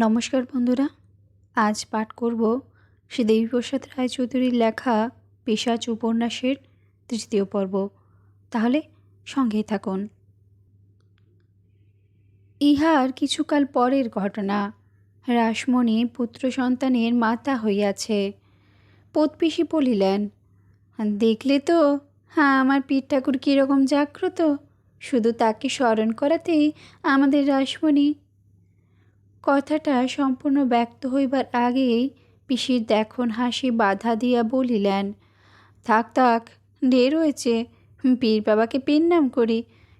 নমস্কার বন্ধুরা। আজ পাঠ করব শ্রী দেবীপ্রসাদ রায়চৌধুরীর লেখা পিশাচ উপন্যাসের তৃতীয় পর্ব। তাহলে সঙ্গেই থাকুন। ইহার কিছুকাল পরের ঘটনা। রাসমণি পুত্র সন্তানের মাতা হইয়াছে। প্রতিবেশী বলিলেন, দেখলে তো আমার পীর ঠাকুর কীরকম জাগ্রত, শুধু তাকে স্মরণ করাতেই আমাদের রাসমণি। কথাটা সম্পূর্ণ ব্যক্ত হইবার আগেই পিসির দেখন হাসি বাধা দিয়া বলিলেন, থাক থাক, ঢের হয়েছে, পীর বাবাকে পীর নাম করি,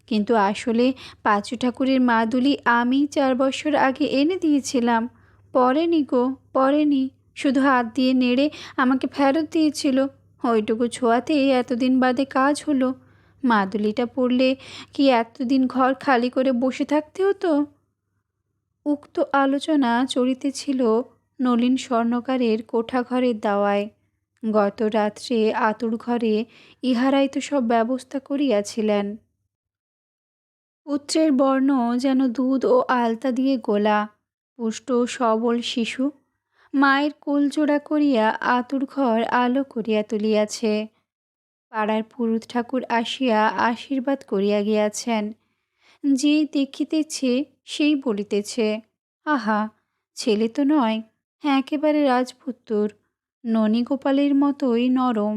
কিন্তু আসলে পাঁচু ঠাকুরের মাদুলি আমি 4 বছর আগে এনে দিয়েছিলাম। পরেনি গো, পরেনি, শুধু হাত দিয়ে নেড়ে আমাকে ফেরত দিয়েছিল। ওইটুকু ছোঁয়াতেই এতদিন বাদে কাজ হলো। মাদুলিটা পড়লে কি এতদিন ঘর খালি করে বসে থাকতে হতো? উক্ত আলোচনা চলিতেছিল নলিন স্বর্ণকারের কোঠাঘরের দাওয়ায়। গত রাত্রে আতুর ঘরে ইহারাই তো সব ব্যবস্থা করিয়াছিলেন। পুত্রের বর্ণ যেন দুধ ও আলতা দিয়ে গোলা। পুষ্ট সবল শিশু মায়ের কোলজোড়া করিয়া আতুর ঘর আলো করিয়া তুলিয়াছে। পাড়ার পুরুত ঠাকুর আসিয়া আশীর্বাদ করিয়া গিয়াছেন। যে দেখিতেছে সেই বলিতেছে, আহা, ছেলে তো নয়, একেবারে রাজপুত্তর, ননীগোপালের মতোই নরম।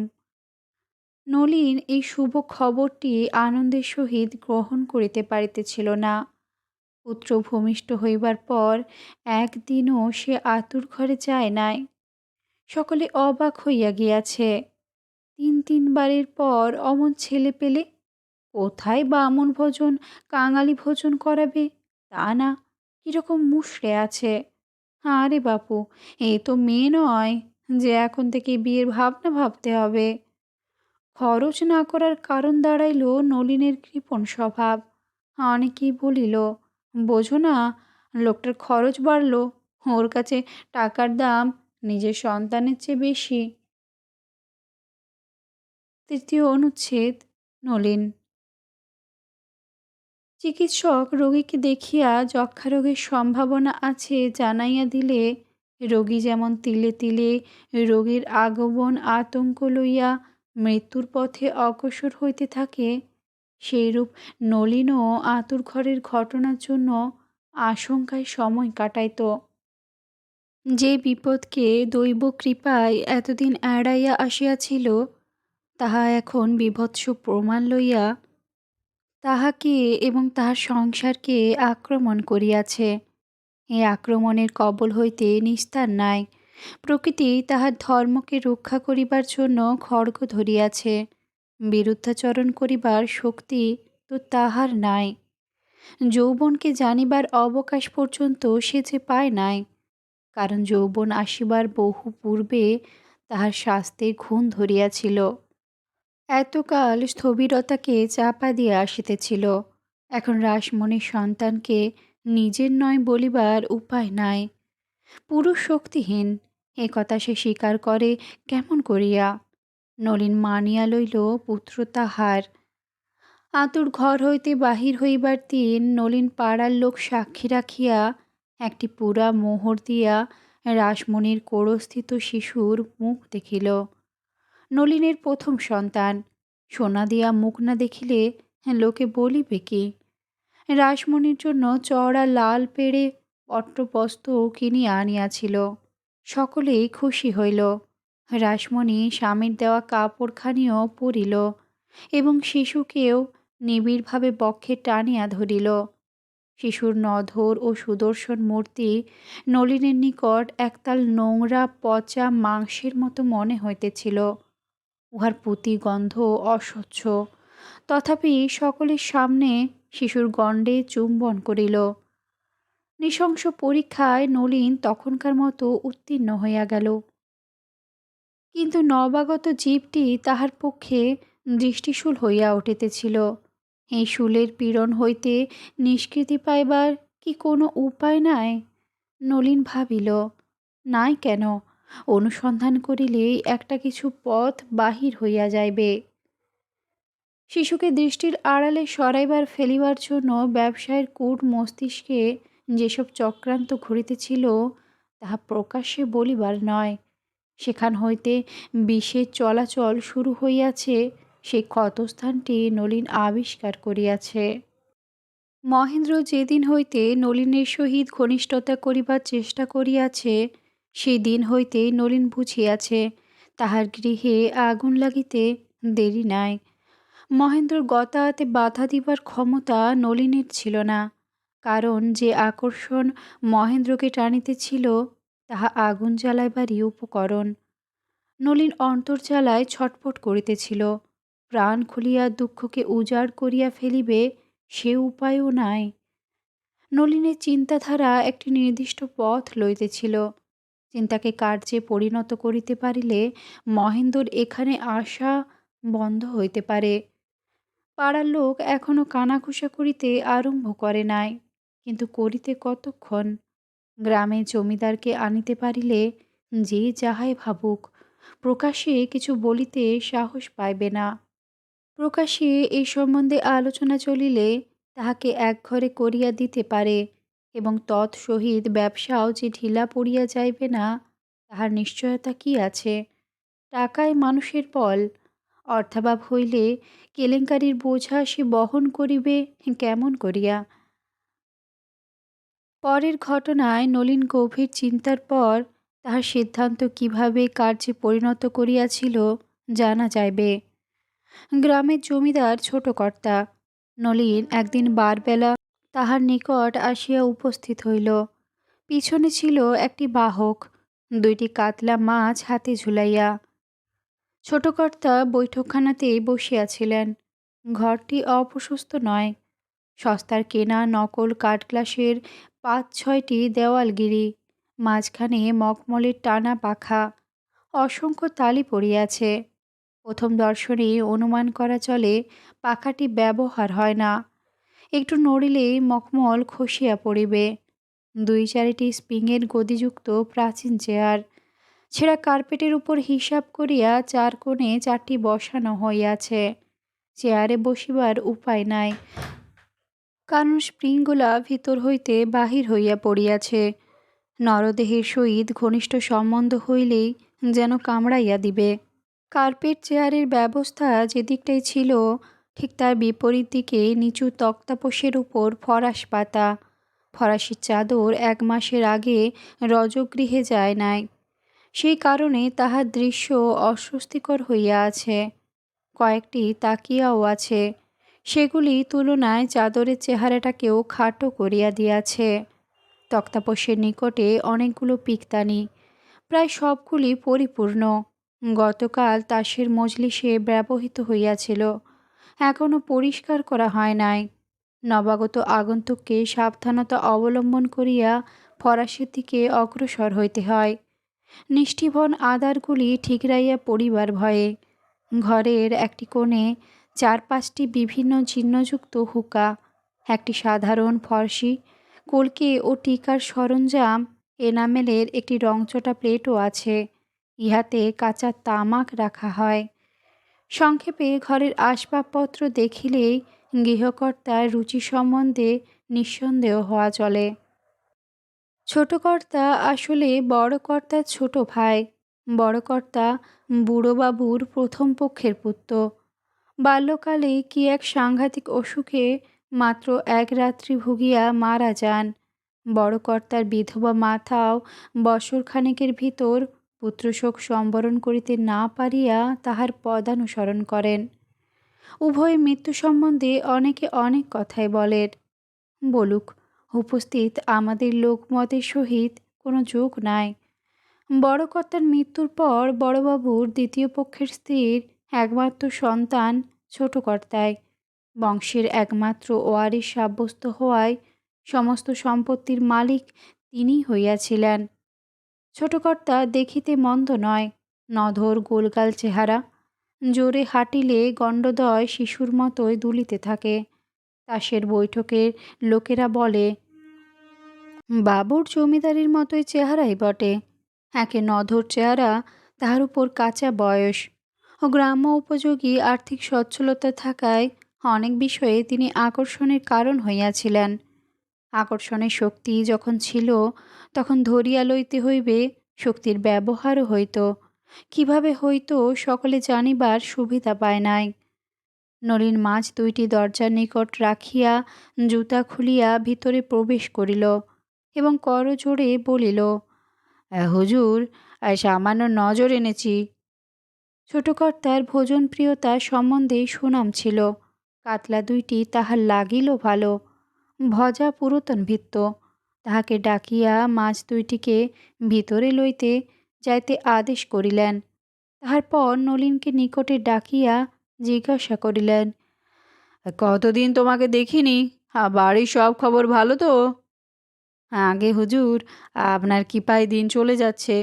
নলিন এই শুভ খবরটি আনন্দের সহিত গ্রহণ করিতে পারিতেছিল না। পুত্র ভূমিষ্ঠ হইবার পর একদিনও সে আতুর ঘরে যায় নাই। সকলে অবাক হইয়া গিয়াছে। 3 বারের পর অমন ছেলে পেলে কোথায় বামুন ভোজন কাঙালি ভোজন করাবে তা না, কিরকম মুষড়ে আছে। আরে বাপু, এ তো মেয়ে নয় যে এখন থেকে বিয়ের ভাবনা ভাবতে হবে। খরচ না করার কারণ দাঁড়াইল নলিনের কৃপণ স্বভাব। অনেকেই বলিল, বোঝো না, লোকটার খরচ বাড়ল, ওর কাছে টাকার দাম নিজের সন্তানের চেয়ে বেশি। তৃতীয় অনুচ্ছেদ। নলিন। চিকিৎসক রোগীকে দেখিয়া যক্ষ্মা রোগের সম্ভাবনা আছে জানাইয়া দিলে রোগী যেমন তিলে তিলে রোগীর আগমন আতঙ্ক লইয়া মৃত্যুর পথে অগ্রসর হইতে থাকে, সেইরূপ নলিনও আতুর ঘরের ঘটনার জন্য আশঙ্কায় সময় কাটাইত। যে বিপদকে দৈব কৃপায় এতদিন এড়াইয়া আসিয়াছিল, তাহা এখন বীভৎস প্রমাণ লইয়া তাহাকে এবং তাহার সংসারকে আক্রমণ করিয়াছে। এই আক্রমণের কবল হইতে নিস্তার নাই। প্রকৃতি তাহার ধর্মকে রক্ষা করিবার জন্য খড়গ ধরিয়াছে, বিরুদ্ধাচরণ করিবার শক্তি তো তাহার নাই। যৌবনকে জানিবার অবকাশ পর্যন্ত সে যে পায় নাই, কারণ যৌবন আসিবার বহু পূর্বে তাহার স্বাস্থ্যে ঘুণ ধরিয়াছিল। এতকাল স্থবিরতাকে চাপা দিয়া আসিতেছিল, এখন রাসমণির সন্তানকে নিজের নয় বলিবার উপায় নাই। পুরুষ শক্তিহীন, এ কথা সে স্বীকার করে কেমন করিয়া? নলিন মানিয়া লইল পুত্র তাহার। আতুর ঘর হইতে বাহির হইবার দিন নলিন পাড়ার লোক সাক্ষী রাখিয়া একটি পুরা মোহর দিয়া রাসমণির কোড়স্থিত শিশুর মুখ দেখিল। নলিনের প্রথম সন্তান, সোনা দিয়া মুখ না দেখিলে লোকে বলিবে কি? রাসমণির জন্য চড়া লাল পেড়ে পট্টবস্ত্র কিনিয়া আনিয়াছিল। সকলেই খুশি হইল। রাসমণি স্বামীর দেওয়া কাপড়খানিও পরিল এবং শিশুকেও নিবিড়ভাবে বক্ষে টানিয়া ধরিল। শিশুর নধর ও সুদর্শন মূর্তি নলিনের নিকট একতাল নোংরা পচা মাংসের মতো মনে হইতেছিল। উহার পুঁতি গন্ধ অসহ্য, তথাপি সকলের সামনে শিশুর গণ্ডে চুম্বন করিল। নৃশংস পরীক্ষায় নলিন তখনকার মতো উত্তীর্ণ হইয়া গেল। কিন্তু নবাগত জীবটি তাহার পক্ষে দৃষ্টিশূল হইয়া উঠিতেছিল। এই শূলের পীড়ন হইতে নিষ্কৃতি পাইবার কি কোনো উপায় নাই? নলিন ভাবিল, নাই কেন, অনুসন্ধান করিলেই একটা কিছু পথ বাহির হইয়া যাইবে। শিশুকে দৃষ্টির আড়ালে সরাইবার ফেলিবার জন্য ব্যবসায়ের কূট মস্তিষ্কে যেসব চক্রান্ত ঘুরিতেছিল তাহা প্রকাশ্যে বলিবার নয়। সেখান হইতে বিষের চলাচল শুরু হইয়াছে, সেই ক্ষতস্থানটি নলিন আবিষ্কার করিয়াছে। মহেন্দ্র যেদিন হইতে নলিনের সহিত ঘনিষ্ঠতা করিবার চেষ্টা করিয়াছে, সেই দিন হইতেই নলিন বুঝিয়াছে তাহার গৃহে আগুন লাগিতে দেরি নাই। মহেন্দ্রর গতাহাতে বাধা দিবার ক্ষমতা নলিনের ছিল না, কারণ যে আকর্ষণ মহেন্দ্রকে টানিতেছিল তাহা আগুন জ্বালাইবারই উপকরণ। নলিন অন্তর্জ্বালায় ছটফট করিতেছিল, প্রাণ খুলিয়া দুঃখকে উজাড় করিয়া ফেলিবে সে উপায়ও নাই। নলিনের চিন্তাধারা একটি নির্দিষ্ট পথ লইতেছিল। চিন্তাকে কার্যে পরিণত করিতে পারিলে মহেন্দ্রর এখানে আসা বন্ধ হইতে পারে। পাড়ার লোক এখনো কানাঘুষা করিতে আরম্ভ করে নাই, কিন্তু করিতে কতক্ষণ? গ্রামে জমিদারকে আনিতে পারিলে যে যাহাই ভাবুক, প্রকাশ্যে কিছু বলিতে সাহস পাইবে না। প্রকাশ্যে এই সম্বন্ধে আলোচনা চলিলে তাহাকে একঘরে করিয়া দিতে পারে, এবং তৎসহিত ব্যবসাও যে ঢিলা পড়িয়া যাইবে না তাহার নিশ্চয়তা কি আছে? টাকায় মানুষের বল। অর্থাভাব হইলে কেলেঙ্কারির বোঝা সে বহন করিবে কেমন করিয়া? পরের ঘটনায় নলিন গভীর চিন্তার পর তাহার সিদ্ধান্ত কিভাবে কার্যে পরিণত করিয়াছিল জানা যাইবে। গ্রামের জমিদার ছোট কর্তা। নলিন একদিন বারবেলা তাহার নিকট আসিয়া উপস্থিত হইল। পিছনে ছিল একটি বাহক, দুইটি কাতলা মাছ হাতে ঝুলাইয়া। ছোট কর্তা বৈঠকখানাতেই বসিয়াছিলেন। ঘরটি অপ্রশস্ত নয়। সস্তার কেনা নকল কাঠগ্লাসের ৫-৬টি দেওয়ালগিরি, মাঝখানে মখমলের টানা পাখা, অসংখ্য তালি পড়িয়াছে। প্রথম দর্শনেই অনুমান করা চলে পাখাটি ব্যবহার হয় না। একটু নড়িলেই মখমল খসিয়া পড়িবে। ২-৪টি স্প্রিংয়ের গদিযুক্ত প্রাচীন চেয়ার, ছেঁড়া কার্পেটের উপর হিসাব করিয়া ৪ কোণে ৪টি বসানো হইয়াছে। চেয়ারে বসিবার উপায় নাই, কারণ স্প্রিংগুলা ভিতর হইতে বাহির হইয়া পড়িয়াছে। নরদেহের সহিত ঘনিষ্ঠ সম্বন্ধ হইলেই যেন কামড়াইয়া দিবে। কার্পেট চেয়ারের ব্যবস্থা যেদিকটাই ছিল, ঠিক তার বিপরীত দিকে নিচু তক্তাপোশের উপর ফরাস পাতা। ফরাসির চাদর ১ মাসের আগে রজগৃহে যায় নাই, সেই কারণে তাহার দৃশ্য অস্বস্তিকর হইয়া আছে। কয়েকটি তাকিয়াও আছে, সেগুলি তুলনায় চাদরের চেহারাটাকেও খাটো করিয়া দিয়াছে। তক্তাপোশের নিকটে অনেকগুলো পিকতানি, প্রায় সবগুলি পরিপূর্ণ। গতকাল তাসের মজলিসে ব্যবহৃত হইয়াছিল, এখনও পরিষ্কার করা হয় নাই। নবাগত আগন্তুককে সাবধানতা অবলম্বন করিয়া ফরাসের দিকে অগ্রসর হইতে হয়, নিষ্ঠিভন আদারগুলি ঠিকরাইয়া পড়িবার ভয়ে। ঘরের একটি কোণে ৪-৫টি বিভিন্ন চিহ্নযুক্ত হুকা, একটি সাধারণ ফর্সি কলকে ও টিকার সরঞ্জাম, এনামেলের একটি রংচটা প্লেটও আছে। ইহাতে কাঁচা তামাক রাখা হয়। সংক্ষেপে ঘরের আসবাবপত্র দেখিলেই গৃহকর্তার রুচি সম্বন্ধে নিঃসন্দেহ হওয়া চলে। ছোট কর্তা আসলে বড় কর্তার ছোট ভাই। বড় কর্তা বুড়োবাবুর প্রথম পক্ষের পুত্র। বাল্যকালে কি এক সাংঘাতিক অসুখে মাত্র ১ রাত্রি ভুগিয়া মারা যান। বড় কর্তার বিধবা মাতাও বছরখানেকের ভিতর পুত্রশোক সম্বরণ করিতে না পারিয়া তাহার পদানুসরণ করেন। উভয়ের মৃত্যু সম্বন্ধে অনেকে অনেক কথাই বলেন। বলুক, উপস্থিত আমাদের লোকমতের সহিত কোনো যোগ নাই। বড় কর্তার মৃত্যুর পর বড়বাবুর দ্বিতীয় পক্ষের স্ত্রীর একমাত্র সন্তান ছোট কর্তাই। বংশের একমাত্র ওয়ারিশ সাব্যস্ত হওয়ায় সমস্ত সম্পত্তির মালিক তিনিই হইয়াছিলেন। ছোট কর্তা দেখিতে মন্দ নয়, নধর গোলগাল চেহারা, জোরে হাঁটিলে গণ্ডদয় শিশুর মতোই দুলিতে থাকে। তাসের বৈঠকের লোকেরা বলে, বাবুর জমিদারির মতোই চেহারাই বটে। একে নধর চেহারা, তাহার উপর কাঁচা বয়স ও গ্রাম্য উপযোগী আর্থিক সচ্ছলতা থাকায় অনেক বিষয়ে তিনি আকর্ষণের কারণ হইয়াছিলেন। আকর্ষণের শক্তি যখন ছিল, তখন ধরিয়া লইতে হইবে, শক্তির ব্যবহারও হইত। কিভাবে হইত সকলে জানিবার সুবিধা পায় নাই। নলিন মাছ দুইটি দরজার নিকট রাখিয়া জুতা খুলিয়া ভিতরে প্রবেশ করিল এবং করজোড়ে বলিল, হুজুর, সামান্য নজর এনেছি। ছোটকর্তার ভোজনপ্রিয়তা সম্বন্ধে সুনাম ছিল। কাতলা দুইটি তাহার লাগিল ভালো, ভজা পুরাতন ভিত্ত। তাহাকে ডাকিয়া মাছ দুইটিকে ভিতরে লইতে যাইতে আদেশ করিলেন। তাহার পর নলিনকে নিকটে ডাকিয়া জিজ্ঞাসা করিলেন, কতদিন তোমাকে দেখিনি, বাড়ির সব খবর ভালো তো? আগে হুজুর, আপনার কৃপায় দিন চলে যাচ্ছে।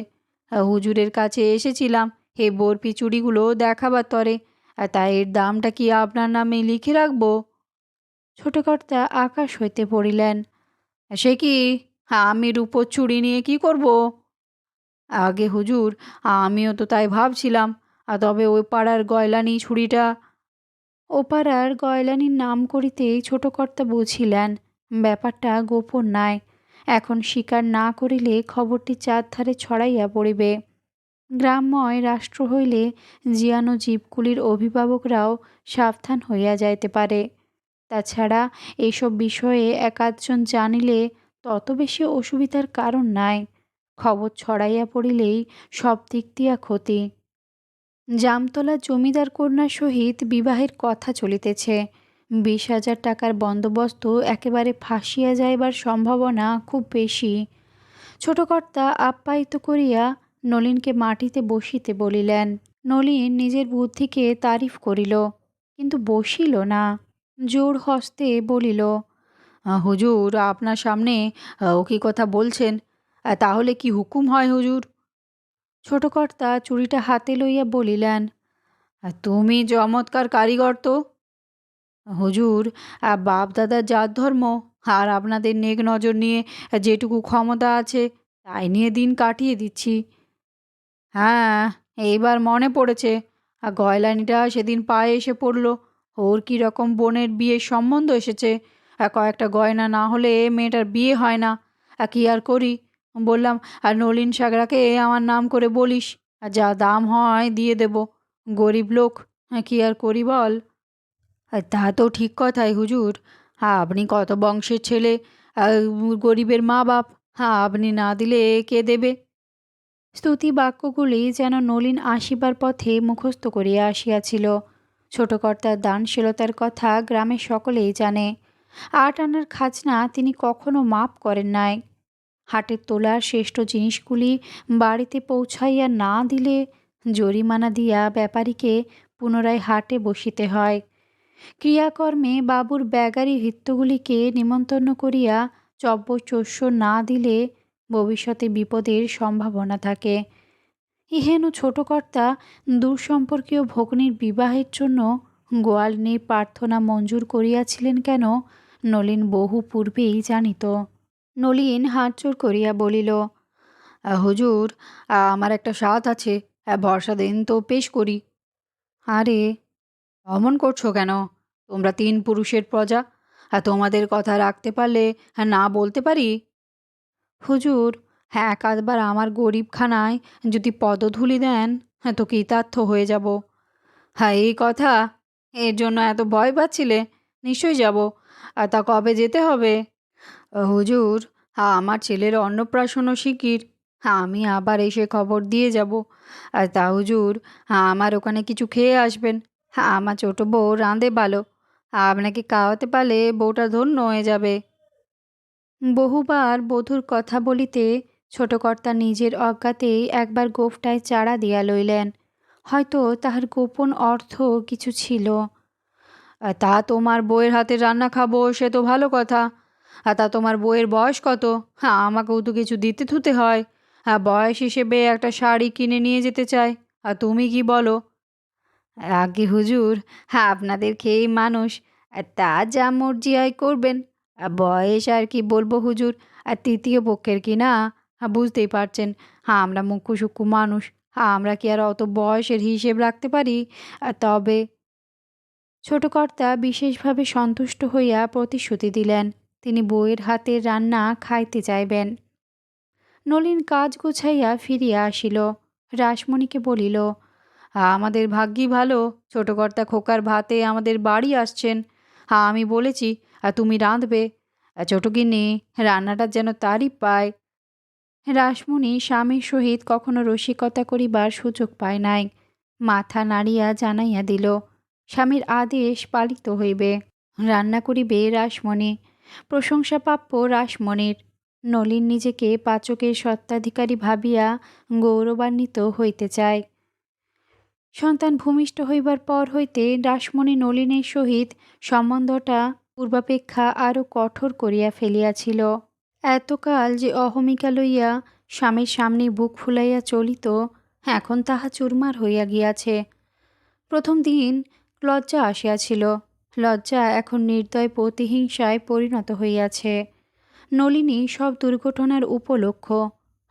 হুজুরের কাছে এসেছিলাম হে বরফি চুড়িগুলো দেখাবার তরে, তাই এর দামটা কি আপনার নামে লিখে রাখবো? ছোটকর্তা আকাশ হইতে পড়িলেন, সে কি, আমি রূপোর চুড়ি নিয়ে কি করব? আগে হুজুর, আমিও তো তাই ভাবছিলাম, তবে ওই পাড়ার গয়লানি ছুরিটা। ও পাড়ার গয়লানির নাম করিতেই ছোটকর্তা বুঝিলেন ব্যাপারটা গোপন নাই। এখন স্বীকার না করিলে খবরটি চারধারে ছড়াইয়া পড়িবে। গ্রামময় রাষ্ট্র হইলে জিয়ানো জীবগুলির অভিভাবকরাও সাবধান হইয়া যাইতে পারে। তাছাড়া এইসব বিষয়ে একাধজন জানিলে তত বেশি অসুবিধার কারণ নাই। খবর ছড়াইয়া পড়িলেই সব দিক দিয়া ক্ষতি। জামতলা জমিদার কন্যার সহিত বিবাহের কথা চলিতেছে। 20,000 টাকার বন্দোবস্ত একেবারে ফাঁসিয়া যাইবার সম্ভাবনা খুব বেশি। ছোটকর্তা আপ্যায়িত করিয়া নলিনকে মাটিতে বসিতে বলিলেন। নলিন নিজের বুদ্ধিকে তারিফ করিল, কিন্তু বসিল না। জোর হস্তে বলিল, হুজুর, আপনার সামনে ও কি কথা বলছেন? তাহলে কি হুকুম হয় হুজুর? ছোটকর্তা চুড়িটা হাতে লইয়া বলিলেন, তুমি চমৎকার কারিগর তো। হুজুর, বাপ দাদার জাত ধর্ম আর আপনাদের নেক নজর নিয়ে যেটুকু ক্ষমতা আছে তাই নিয়ে দিন কাটিয়ে দিচ্ছি। হ্যাঁ, এইবার মনে পড়েছে, গয়লানিটা সেদিন পায়ে এসে পড়ল। ওর কী রকম বোনের বিয়ের সম্বন্ধ এসেছে, কয়েকটা গয়না না হলে মেয়েটার বিয়ে হয় না। কি আর করি, বললাম, আর নলিন সাগরাকে আমার নাম করে বলিস, যা দাম হয় দিয়ে দেব। গরিব লোক, কি আর করি বল? তা তো ঠিক কথাই হুজুর। আপনি কত বংশের ছেলে, গরিবের মা বাপ, আপনি না দিলে কে দেবে? স্তুতি বাক্যগুলি যেন নলিন আসিবার পথে মুখস্থ করিয়া আসিয়াছিল। ছোটকর্তার দানশীলতার কথা গ্রামের সকলেই জানে। 8 আনার খাজনা তিনি কখনো মাপ করেন নাই। হাটের তোলার শ্রেষ্ঠ জিনিসগুলি বাড়িতে পৌঁছাইয়া না দিলে জরিমানা দিয়া ব্যাপারীকে পুনরায় হাটে বসিতে হয়। ক্রিয়াকর্মে বাবুর ব্যাগারি ভৃত্যগুলিকে নিমন্ত্রণ করিয়া চব্যচস্য না দিলে ভবিষ্যতে বিপদের সম্ভাবনা থাকে। ইহেন ছোটকর্তা দূরসম্পর্কীয় ভগ্নীর বিবাহের জন্য গোয়ালনির প্রার্থনা মঞ্জুর করিয়াছিলেন কেন, নলিন বহু পূর্বেই জানিত। নলিন হাতজোড় করিয়া বলিল, হুজুর, আমার একটা সাধ আছে, ভরসা দিন তো পেশ করি। আরে, অমন করছো কেন? তোমরা 3 পুরুষের প্রজা, তোমাদের কথা রাখতে পারলে না বলতে পারি? হুজুর, হ্যাঁ, একাধবার আমার গরিবখানায় যদি পদধূলি দেন তো কৃতার্থ হয়ে যাব। হ্যাঁ, এই কথা, এর জন্য এত ভয় পাচ্ছিলে? নিশ্চয়ই যাব। তা কবে যেতে হবে? হুজুর, আমার ছেলের অন্নপ্রাশনও শিগগির, আমি আবার এসে খবর দিয়ে যাব। তা হুজুর, আমার ওখানে কিছু খেয়ে আসবেন। আমার ছোট বউ রাঁধে ভালো, আপনাকে খাওয়াতে পারলে বউটা ধন্য হয়ে যাবে। বহুবার বধূর কথা বলিতে ছোটকর্তা নিজের অজ্ঞাতেই একবার গোঁফটায় চাড়া দিয়া লইলেন। হয়তো তাহার গোপন অর্থ কিছু ছিল। তা তোমার বউয়ের হাতের রান্না খাবো, সে তো ভালো কথা। তা তোমার বউয়ের বয়স কত? আমাকেও তো কিছু দিতে থুতে হয়। বয়স হিসেবে একটা শাড়ি কিনে নিয়ে যেতে চাই। তুমি কি বলো? আজ্ঞে হুজুর, আপনাদের খেয়েই মানুষ, তা যা মর্জি হয় করবেন। বয়স আর কি বলবো হুজুর, তৃতীয় পক্ষের কি না, বুঝতেই পারছেন। আমরা মুখ্য সূক্ষ্ম মানুষ, আমরা কি আর অত বয়সের হিসেব রাখতে পারি? তবে ছোটকর্তা বিশেষভাবে সন্তুষ্ট হইয়া প্রতিশ্রুতি দিলেন তিনি বউয়ের হাতের রান্না খাইতে যাইবেন। নলিন কাজ গুছাইয়া ফিরিয়া আসিল। রাসমণিকে বলিল, আমাদের ভাগ্যি ভালো, ছোট কর্তা খোকার ভাতে আমাদের বাড়ি আসছেন। আমি বলেছি তুমি রাঁধবে। ছোটগিন্নি রান্নাটা যেন তারই পায়। রাসমণি স্বামীর সহিত কখনো রসিকতা করিবার সুযোগ পায় নাই। মাথা নাড়িয়া জানাইয়া দিল, স্বামীর আদেশ পালিত হইবে। রান্না করিবে রাসমণি, প্রশংসাপ্রাপ্য রাসমণির। নলিন নিজেকে পাচকের স্বত্বাধিকারী ভাবিয়া গৌরবান্বিত হইতে চায়। সন্তান ভূমিষ্ঠ হইবার পর হইতে রাসমণি নলিনের সহিত সম্বন্ধটা পূর্বাপেক্ষা আরও কঠোর করিয়া ফেলিয়াছিল। এতকাল যে অহমিকা লইয়া স্বামীর সামনে বুক ফুলাইয়া চলিত, এখন তাহা চুরমার হইয়া গিয়াছে। প্রথম দিন লজ্জা আসিয়াছিল, লজ্জা এখন নির্দয় প্রতিহিংসায় পরিণত হইয়াছে। নলিনী সব দুর্ঘটনার উপলক্ষ।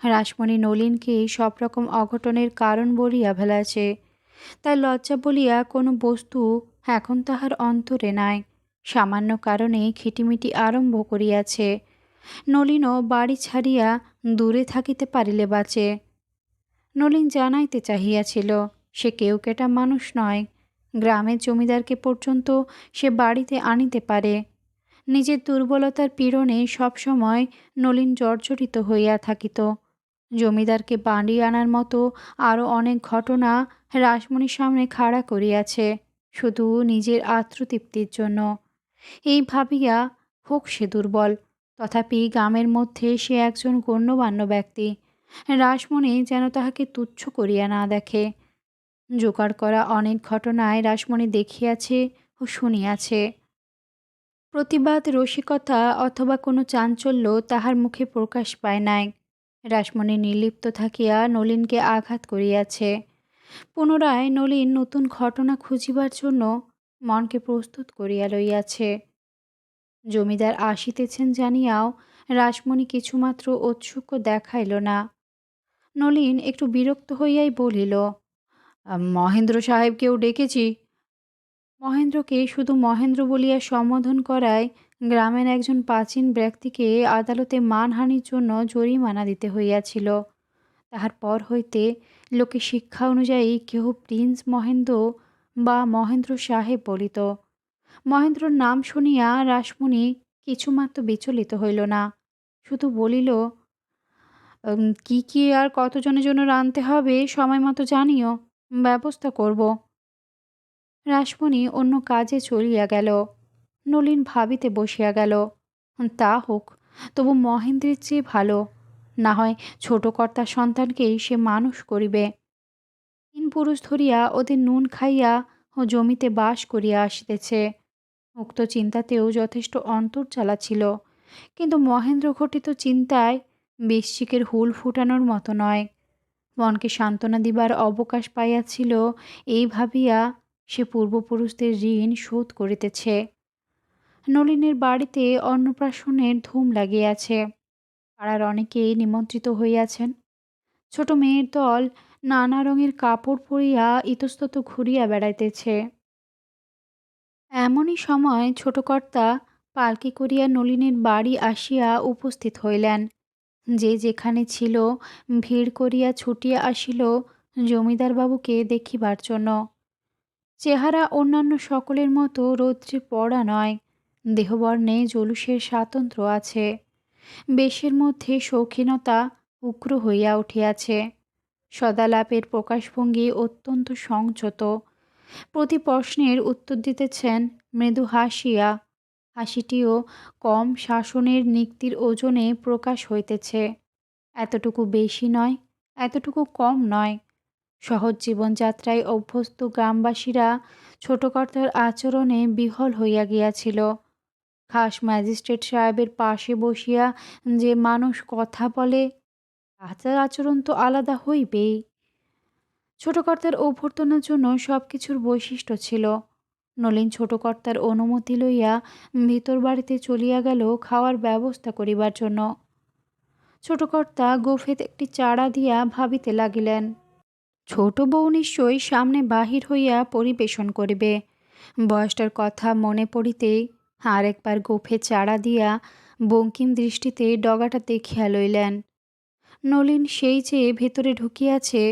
রাসমণি নলিনকে সব রকম অঘটনের কারণ বলিয়া ফেলাছে। তাই লজ্জা বলিয়া কোনো বস্তু এখন তাহার অন্তরে নাই। সামান্য কারণে খিটিমিটি আরম্ভ করিয়াছে। নলিনও বাড়ি ছাড়িয়া দূরে থাকিতে পারিলে বাঁচে। নলিন জানাইতে চাহিয়াছিল, সে কেউকেটা মানুষ নয়। গ্রামের জমিদারকে পর্যন্ত সে বাড়িতে আনিতে পারে। নিজের দুর্বলতার পীড়নে সবসময় নলিন জর্জরিত হইয়া থাকিত। জমিদারকে বাড়ি আনার মতো আরও অনেক ঘটনা রাসমণির সামনে খাড়া করিয়াছে, শুধু নিজের আত্মতৃপ্তির জন্য। এই ভাবিয়া হোক সে দুর্বল, তথাপি গ্রামের মধ্যে সে একজন গণ্যমান্য ব্যক্তি। রাসমণি যেন তাহাকে তুচ্ছ করিয়া না দেখে। জোগাড় করা অনেক ঘটনায় রাসমণি দেখিয়াছে ও শুনিয়াছে। প্রতিবাদ, রসিকতা অথবা কোনো চাঞ্চল্য তাহার মুখে প্রকাশ পায় নাই। রাসমণি নির্লিপ্ত থাকিয়া নলিনকে আঘাত করিয়াছে। পুনরায় নলিন নতুন ঘটনা খুঁজিবার জন্য মনকে প্রস্তুত করিয়া লইয়াছে। জমিদার আসিতেছেন জানিয়াও রাসমণি কিছুমাত্র ঔৎসুক্য দেখাইল না। নলিন একটু বিরক্ত হইয়াই বলিল, মহেন্দ্র সাহেবকেও ডেকেছি। মহেন্দ্রকে শুধু মহেন্দ্র বলিয়া সম্বোধন করায় গ্রামের একজন প্রাচীন ব্যক্তিকে আদালতে মানহানির জন্য জরিমানা দিতে হইয়াছিল। তাহার পর হইতে লোকে শিক্ষা অনুযায়ী কেহ প্রিন্স মহেন্দ্র বা মহেন্দ্র সাহেব বলিত। মহেন্দ্রর নাম শুনিয়া রাসমণি কিছুমাত্র বিচলিত হইল না, শুধু বলিল, কি কি আর কতজনের জন্য রাঁধতে হবে সময় মতো জানিও, ব্যবস্থা করব। রাসমণি অন্য কাজে চলিয়া গেল। নলিন ভাবিতে বসিয়া গেল, তা হোক, তবু মহেন্দ্রের চেয়ে ভালো। না হয় ছোট কর্তার সন্তানকেই সে মানুষ করিবে। 3 পুরুষ ধরিয়া ওদের নুন খাইয়া ও জমিতে বাস করিয়া আসিতেছে। উক্ত চিন্তাতেও যথেষ্ট অন্তর্জ্বালা ছিল, কিন্তু মহেন্দ্র ঘটিত চিন্তায় বৃশ্চিকের হুল ফুটানোর মতো নয়। মনকে সান্ত্বনা দিবার অবকাশ পাইয়াছিল, এই ভাবিয়া সে পূর্বপুরুষদের ঋণ শোধ করিতেছে। নলিনের বাড়িতে অন্নপ্রাশনের ধুম লাগিয়াছে। পাড়ার অনেকেই নিমন্ত্রিত হইয়াছেন। ছোট মেয়ের দল নানা রঙের কাপড় পরিয়া ইতস্তত ঘুরিয়া বেড়াইতেছে। এমনই সময় ছোট কর্তা পালকি করিয়া নলিনের বাড়ি আসিয়া উপস্থিত হইলেন। যে যেখানে ছিল ভিড় করিয়া ছুটিয়া আসিল জমিদারবাবুকে দেখিবার জন্য। চেহারা অন্যান্য সকলের মতো রৌদ্রে পড়া নয়, দেহবর্ণে জলুসের স্বাতন্ত্র্য আছে। বেশের মধ্যে শৌখিনতা উগ্র হইয়া উঠিয়াছে। সদালাপের প্রকাশভঙ্গি অত্যন্ত সংযত। প্রতি প্রশ্নের উত্তর দিতেছেন মৃদু হাসিয়া। হাসিটিও কম শাসনের নিক্তির ওজনে প্রকাশ হইতেছে। এতটুকু বেশি নয়, এতটুকু কম নয়। সহজ জীবনযাত্রায় অভ্যস্ত গ্রামবাসীরা ছোটকর্তার আচরণে বিহ্বল হইয়া গিয়াছিল। খাস ম্যাজিস্ট্রেট সাহেবের পাশে বসিয়া যে মানুষ কথা বলে, তাহার আচরণ তো আলাদা হইবেই। ছোটকর্তার অভ্যর্থনার জন্য সব কিছুর বৈশিষ্ট্য ছিল। নলিন ছোটকর্তার অনুমতি লইয়া ভিতর বাড়িতে চলিয়া গেল খাওয়ার ব্যবস্থা করিবার জন্য। ছোটকর্তা গোফেতে একটি চাড়া দিয়া ভাবিতে লাগিলেন। ছোট বউ নিশ্চয়ই সামনে বাহির হইয়া পরিবেশন করিবে। বয়সটার কথা মনে পড়িতেই আর একবার গোফে চাড়া দিয়া বঙ্কিম দৃষ্টিতে ডগাটা দেখিয়া লইলেন। নলিন সেই যে ভেতরে ঢুকিয়াছে,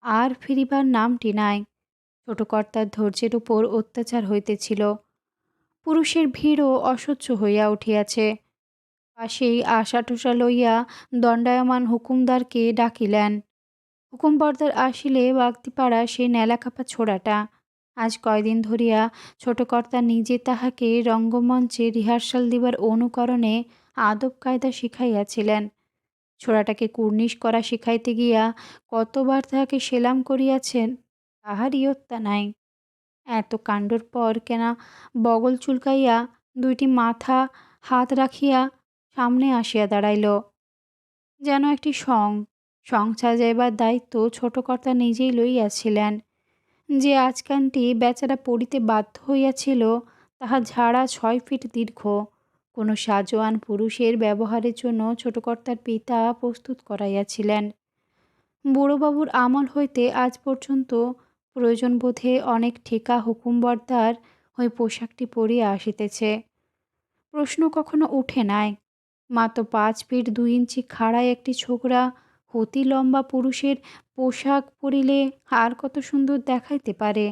আর ফিরিবার নামটি নাই। ছোট কর্তার ধৈর্যের উপর অত্যাচার হইতেছিল। পুরুষের ভিড়ও অসহ্য হইয়া উঠিয়াছে। পাশেই আশা টোসা লইয়া দণ্ডায়মান হুকুমদারকে ডাকিলেন। হুকুমবরদার আসিলে বাগদিপাড়া সেই নেলাকাপা ছোড়াটা। আজ কয়দিন ধরিয়া ছোট কর্তা নিজে তাহাকে রঙ্গমঞ্চে রিহার্সাল দিবার অনুকরণে আদব কায়দা শিখাইয়াছিলেন। ছোড়াটাকে কুর্নিশ করা শিখাইতে গিয়া কতবার তাহাকে সেলাম করিয়াছেন, তাহার ইয়ত্তা নাই। এত কাণ্ডর পর কেনা বগল চুলকাইয়া দুইটি মাথা হাত রাখিয়া সামনে আসিয়া দাঁড়াইল। যেন একটি সং সাজাইবার দায়িত্ব ছোট কর্তা নিজেই লইয়াছিলেন। যে আজকানটি বেচারা পড়িতে বাধ্য হইয়াছিল, তাহা ঝাড়া 6 ফিট দীর্ঘ। কোনো সাজোয়ান পুরুষের ব্যবহারের জন্য ছোট কর্তার পিতা প্রস্তুত করাইয়াছিলেন। বুড়োবাবুর আমল হইতে আজ পর্যন্ত প্রয়োজনবোধে অনেক ঠিকা হুকুমবর্দার ওই পোশাকটি পরিয়া আসিতেছে। প্রশ্ন কখনো উঠে নাই, মাত্র 5 ফিট 2 ইঞ্চি খাড়ায় একটি ছোকরা অতি লম্বা পুরুষের পোশাক পরিলে আর কত সুন্দর দেখাইতে পারে।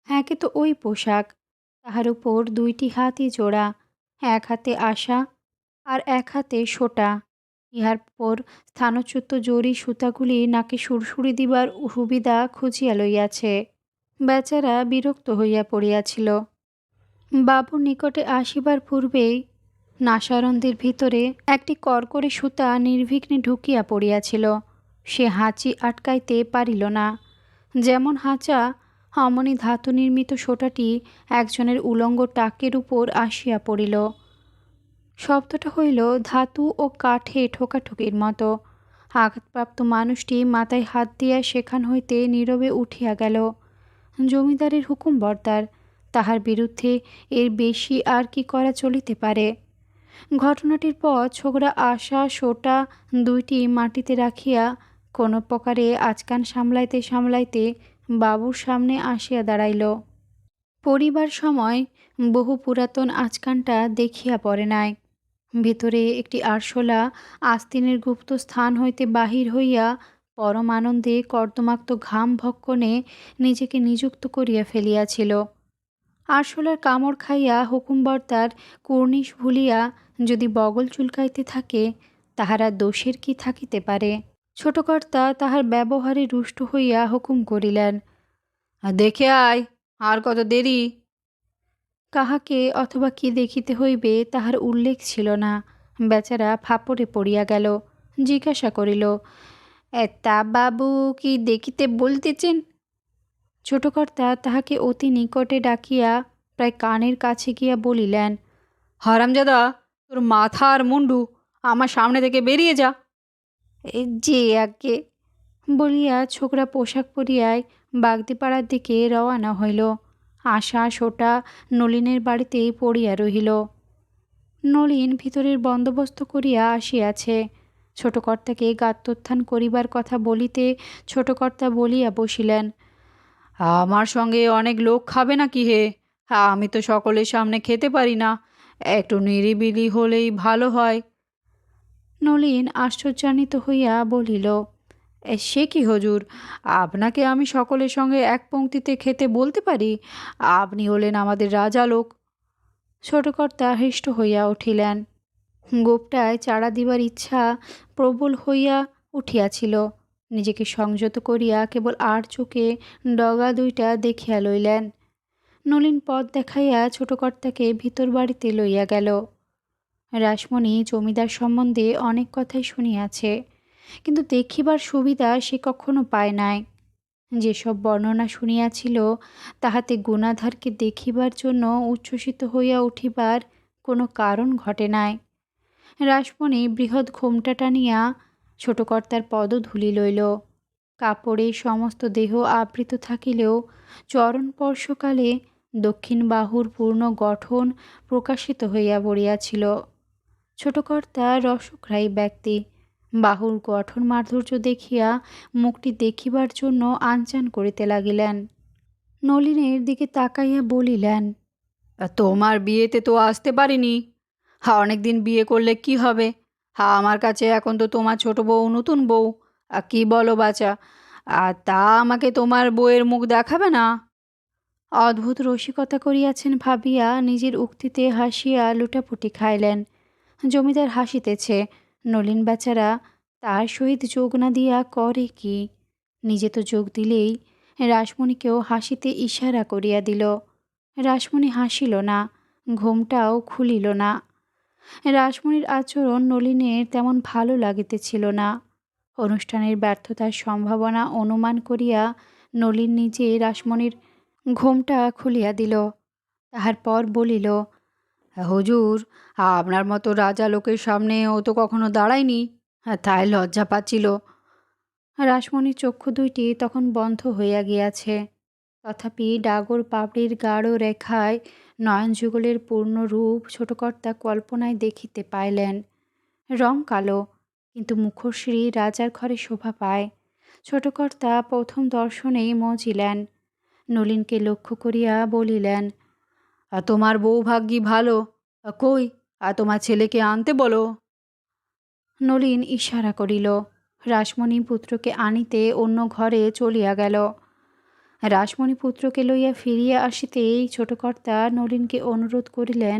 একে তো ওই পোশাক, তাহার উপর 2টি হাতই জোড়া, এক হাতে আশা আর এক হাতে সোটা। ইহার পর স্থানচ্যুত জরি সুতাগুলি নাকে সুরসুরি দিবার সুবিধা খুঁজিয়া লইয়াছে। বেচারা বিরক্ত হইয়া পড়িয়াছিল। বাবুর নিকটে আসিবার পূর্বেই নাসারন্ধ্রের ভিতরে একটি কড়কড়ে সুতা নির্বিঘ্নে ঢুকিয়া পড়িয়াছিল। সে হাঁচি আটকাইতে পারিল না। যেমন হাঁচা, অমনি ধাতু নির্মিত সোটাটি একজনের উলঙ্গ টাকের উপর আসিয়া পড়িল। শব্দটা হইল ধাতু ও কাঠে ঠোকাঠুকির মতো। আঘাতপ্রাপ্ত মানুষটি মাথায় হাত দিয়া সেখান হইতে নীরবে উঠিয়া গেল। জমিদারের হুকুমবর্দার, তাহার বিরুদ্ধে এর বেশি আর কি করা চলিতে পারে। ঘটনাটির পর ছোকরা আশা সোটা 2টি মাটিতে রাখিয়া কোনো প্রকারে আচকান সামলাইতে সামলাইতে বাবুর সামনে আসিয়া দাঁড়াইল। পড়িবার সময় বহু পুরাতন আচকানটা দেখিয়া পড়ে নাই। ভিতরে একটি আরশোলা আস্তিনের গুপ্ত স্থান হইতে বাহির হইয়া পরম আনন্দে কর্দমাক্ত ঘাম ভক্ষণে নিজেকে নিযুক্ত করিয়া ফেলিয়াছিল। আরশোলার কামড় খাইয়া হুকুমবর্দার কুর্নিশ ভুলিয়া যদি বগল চুলকাইতে থাকে, তাহারা দোষের কি থাকিতে পারে। ছোট কর্তা তাহার ব্যবহারে রুষ্ট হইয়া হুকুম করিলেন, দেখে আয়, আর কত দেরি। কাহাকে অথবা কি দেখিতে হইবে তাহার উল্লেখ ছিল না। বেচারা ফাপড়ে পড়িয়া গেল। জিজ্ঞাসা করিল, তা বাবু কি দেখিতে বলতেছেন? ছোট কর্তা তাহাকে অতি নিকটে ডাকিয়া প্রায় কানের কাছে গিয়া বলিলেন, হারামজাদা, তোর মাথা আর মুন্ডু আমার সামনে থেকে বেরিয়ে যা। যে আগে বলিয়া ছোকরা পোশাক পরিয়ায় বাগদিপাড়ার দিকে রওয়ানা হইল। আশা সোটা নলিনের বাড়িতেই পড়িয়া রহিল। নলিন ভিতরের বন্দোবস্ত করিয়া আসিয়াছে। ছোট কর্তাকে গাত্রোত্থান করিবার কথা বলিতে ছোট কর্তা বলিয়া বসিলেন, আমার সঙ্গে অনেক লোক খাবে না কি হে? আমি তো সকলের সামনে খেতে পারি না, একটু নিরিবিলি হলেই ভালো হয়। নলিন আশ্চর্যান্বিত হইয়া বলিল, সে কি হুজুর, আপনাকে আমি সকলের সঙ্গে এক পংক্তিতে খেতে বলতে পারি? আপনি হলেন আমাদের রাজা লোক। ছোটকর্তা হৃষ্ট হইয়া উঠিলেন। গোপটায় চাড়া দিবার ইচ্ছা প্রবল হইয়া উঠিয়াছিল। নিজেকে সংযত করিয়া কেবল আর চোখে ডগা 2টা দেখিয়া লইলেন। নলিন পথ দেখাইয়া ছোটকর্তাকে ভিতর বাড়িতে লইয়া গেল। রাসমণি জমিদার সম্বন্ধে অনেক কথাই শুনিয়াছে, কিন্তু দেখিবার সুবিধা সে কখনো পায় নাই। যেসব বর্ণনা শুনিয়াছিল, তাহাতে গুণাধারকে দেখিবার জন্য উচ্ছ্বসিত হইয়া উঠিবার কোনো কারণ ঘটে নাই। রাসমণি বৃহৎ ঘোমটা টানিয়া ছোটকর্তার পদধূলি লইল। কাপড়ে সমস্ত দেহ আবৃত থাকিলেও চরণস্পর্শকালে দক্ষিণ বাহুর পূর্ণ গঠন প্রকাশিত হইয়া পড়িয়াছিল। ছোটকর্তা রসগ্রাহী ব্যক্তি। বাহুর গঠন মাধুর্য দেখিয়া মুখটি দেখিবার জন্য আনচান করিতে লাগিলেন। নলিনের দিকে তাকাইয়া বলিলেন, তোমার বিয়েতে তো আসতে পারিনি, অনেক দিন বিয়ে করলে কি হবে? আমার কাছে এখন তো তোমার ছোট বউ নতুন বউ। কি বলো বাছা? তা আমাকে তোমার বউয়ের মুখ দেখাবে না? অদ্ভুত রসিকতা করিয়াছেন ভাবিয়া নিজের উক্তিতে হাসিয়া লুটাপুটি খাইলেন। জমিদার হাসিতেছে। নলিন বেচারা তার সহিত যোগ না দিয়া করে কি? নিজে তো যোগ দিলেই রাসমণিকেও হাসিতে ইশারা করিয়া দিল। রাসমণি হাসিল না, ঘোমটাও খুলিল না। রাসমণির আচরণ নলিনের তেমন ভালো লাগিতেছিল না। অনুষ্ঠানের ব্যর্থতার সম্ভাবনা অনুমান করিয়া নলিন নিজে রাসমণির ঘোমটা খুলিয়া দিল। তাহার পর বলিল, হুজুর, আপনার মতো রাজা লোকের সামনে ও তো কখনো দাঁড়ায়নি। তাই লজ্জা পাচ্ছিল। রাসমণির চক্ষু দুইটি তখন বন্ধ হইয়া গিয়াছে। তথাপি ডাগর পাপড়ির গাঢ় রেখায় নয়নযুগলের পূর্ণ রূপ ছোটকর্তা কল্পনায় দেখিতে পাইলেন। রং কালো, কিন্তু মুখশ্রী রাজার ঘরে শোভা পায়। ছোটকর্তা প্রথম দর্শনেই মজিলেন। নলিনকে লক্ষ্য করিয়া বলিলেন, তোমার বউ ভাগ্যি ভালো। কই, তোমার ছেলেকে আনতে বলো। নলিন ইশারা করিল। রাসমণি পুত্রকে আনিতে অন্য ঘরে চলিয়া গেল। রাসমণি পুত্রকে লইয়া ফিরিয়া আসিতেই ছোটকর্তা নলিনকে অনুরোধ করিলেন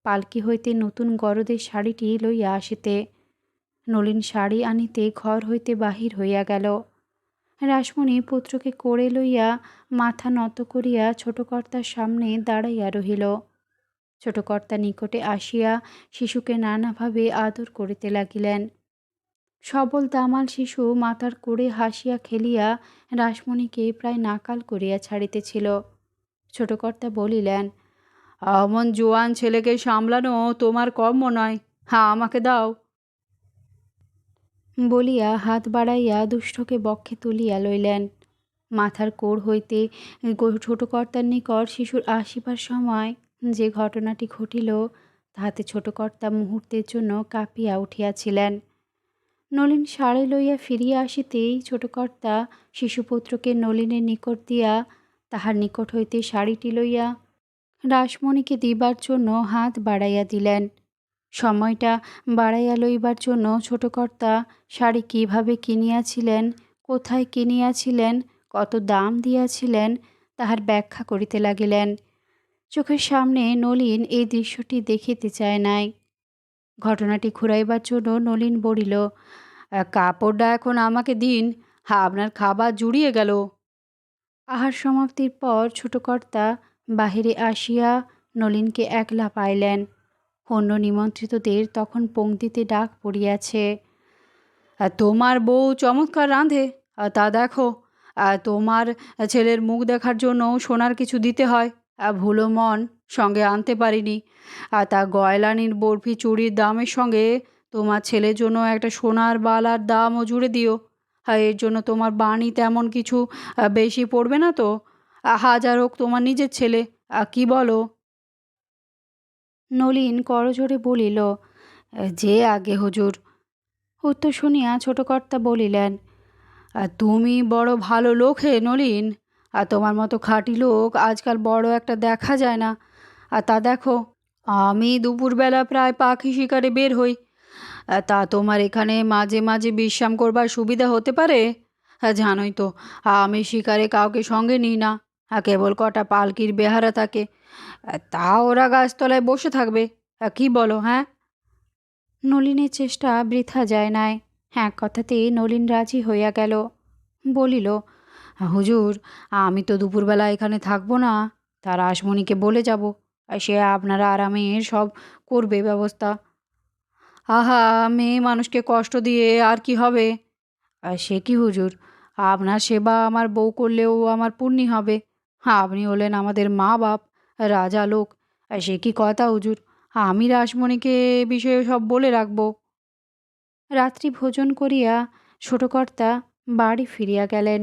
পালকি হইতে নতুন গরদের শাড়িটি লইয়া আসিতে। নলিন শাড়ি আনিতে ঘর হইতে বাহির হইয়া গেল। রাসমণি পুত্রকে কোড়ে লইয়া মাথা নত করিয়া ছোটকর্তার সামনে দাঁড়াইয়া রহিল। ছোটকর্তা নিকটে আসিয়া শিশুকে নানাভাবে আদর করিতে লাগিলেন। সবল দামাল শিশু মাথার কোড়ে হাসিয়া খেলিয়া রাসমণিকে প্রায় নাকাল করিয়া ছাড়িতেছিল। ছোটকর্তা বলিলেন, অমন জোয়ান ছেলেকে সামলানো তোমার কর্ম নয়। আমাকে দাও। বলিয়া হাত বাড়াইয়া দুষ্টকে বক্ষে তুলিয়া লইলেন। মাথার কোড় হইতে ছোটকর্তার নিকট শিশুর আসিবার সময় যে ঘটনাটি ঘটিল তাহাতে ছোটকর্তা মুহূর্তের জন্য কাঁপিয়া উঠিয়াছিলেন। নলিন শাড়ি লইয়া ফিরিয়া আসিতেই ছোটকর্তা শিশুপুত্রকে নলিনের নিকট দিয়া তাহার নিকট হইতে শাড়িটি লইয়া রাসমণিকে দিবার জন্য হাত বাড়াইয়া দিলেন। সময়টা বাড়াইয়া লইবার জন্য ছোটকর্তা শাড়ি কিভাবে কিনিয়াছিলেন, কোথায় কিনিয়াছিলেন, কত দাম দিয়াছিলেন তাহার ব্যাখ্যা করিতে লাগিলেন। চোখের সামনে নলিন এই দৃশ্যটি দেখিতে চায় নাই। ঘটনাটি ঘুরাইবার জন্য নলিন বলিল, কাপড়টা এখন আমাকে দিন। আপনার খাবার জুড়িয়ে গেল। আহার সমাপ্তির পর ছোটকর্তা বাহিরে আসিয়া নলিনকে একলা পাইলেন। অন্য নিমন্ত্রিতদের তখন পংক্তিতে ডাক পড়িয়াছে। তোমার বউ চমৎকার রাঁধে। তা দেখো। তোমার ছেলের মুখ দেখার জন্য সোনার কিছু দিতে হয়। ভুলো মন সঙ্গে আনতে পারিনি। তা গয়লানির বরফি চুড়ির দামের সঙ্গে তোমার ছেলের জন্য একটা সোনার বালার দামও জুড়ে দিও। এর জন্য তোমার বাণী তেমন কিছু বেশি পড়বে না তো। হাজার হোক তোমার নিজের ছেলে। কি বলো? নলিন করজোড়ে বলিল, যে আগে হুজুর। উত্তর শুনিয়া ছোটকর্তা বলিলেন, তুমি বড় ভালো লোক হে নলিন। তোমার মতো খাঁটি লোক আজকাল বড় একটা দেখা যায় না। তা দেখো, আমি দুপুরবেলা প্রায় পাখি শিকারে বের হই। তা তোমার এখানে মাঝে মাঝে বিশ্রাম করবার সুবিধা হতে পারে? জানোই তো, আমি শিকারে কাউকে সঙ্গে নিই না। কেবল কটা পালকির বেহারা থাকে। তা ওরা গাছতলায় বসে থাকবে। কি বলো? হ্যাঁ। নলিনের চেষ্টা বৃথা যায় নাই। এক কথাতে নলিন রাজি হইয়া গেল। বলিল, হুজুর, আমি তো দুপুরবেলা এখানে থাকবো না। তার রাসমণিকে বলে যাব। সে আপনারা আরামে সব করবে ব্যবস্থা। আহা, মেয়ে মানুষকে কষ্ট দিয়ে আর কি হবে? সে কি হুজুর, আপনার সেবা আমার বউ করলেও আমার পুণ্যি হবে। আপনি হলেন আমাদের মা বাপ, রাজা লোক। সে কি কথা হুজুর, আমি রাসমণিকে এ বিষয়ে সব বলে রাখবো। রাত্রি ভোজন করিয়া ছোটকর্তা বাড়ি ফিরিয়া গেলেন।